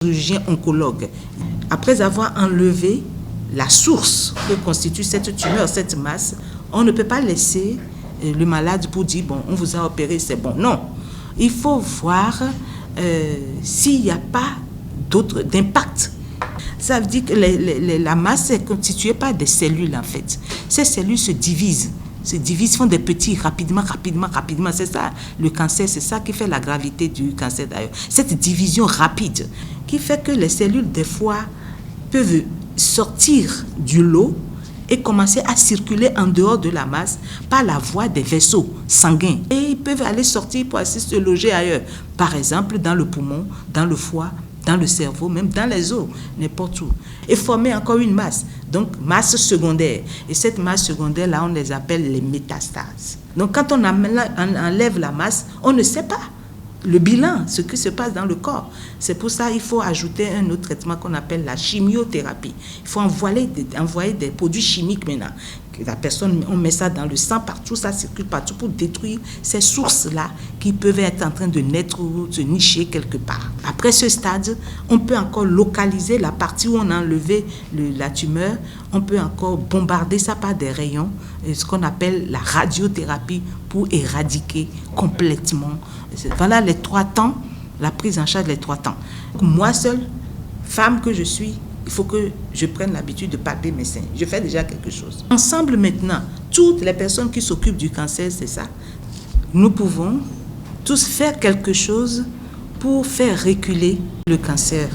chirurgien oncologue. Après avoir enlevé la source que constitue cette tumeur, cette masse, on ne peut pas laisser le malade pour dire, bon, on vous a opéré, c'est bon. Non, il faut voir s'il n'y a pas d'impact. Ça veut dire que la masse est constituée par des cellules, en fait. Ces cellules se divisent, font des petits, rapidement. C'est ça, le cancer, c'est ça qui fait la gravité du cancer d'ailleurs. Cette division rapide qui fait que les cellules, des fois, peuvent sortir du lot et commencer à circuler en dehors de la masse par la voie des vaisseaux sanguins. Et ils peuvent aller sortir pour aller se loger ailleurs. Par exemple, dans le poumon, dans le foie, dans le cerveau, même dans les os, n'importe où. Et former encore une masse, donc masse secondaire. Et cette masse secondaire-là, on les appelle les métastases. Donc quand on enlève la masse, on ne sait pas le bilan, ce qui se passe dans le corps. C'est pour ça qu'il faut ajouter un autre traitement qu'on appelle la chimiothérapie. Il faut envoyer des produits chimiques maintenant. La personne, on met ça dans le sang partout, ça circule partout pour détruire ces sources-là qui peuvent être en train de naître ou se nicher quelque part. Après ce stade, on peut encore localiser la partie où on a enlevé la tumeur. On peut encore bombarder ça par des rayons, ce qu'on appelle la radiothérapie pour éradiquer complètement. Voilà les 3 temps, la prise en charge des 3 temps. Moi seule, femme que je suis, il faut que je prenne l'habitude de palper mes seins. Je fais déjà quelque chose. Ensemble maintenant, toutes les personnes qui s'occupent du cancer, c'est ça. Nous pouvons tous faire quelque chose pour faire reculer le cancer.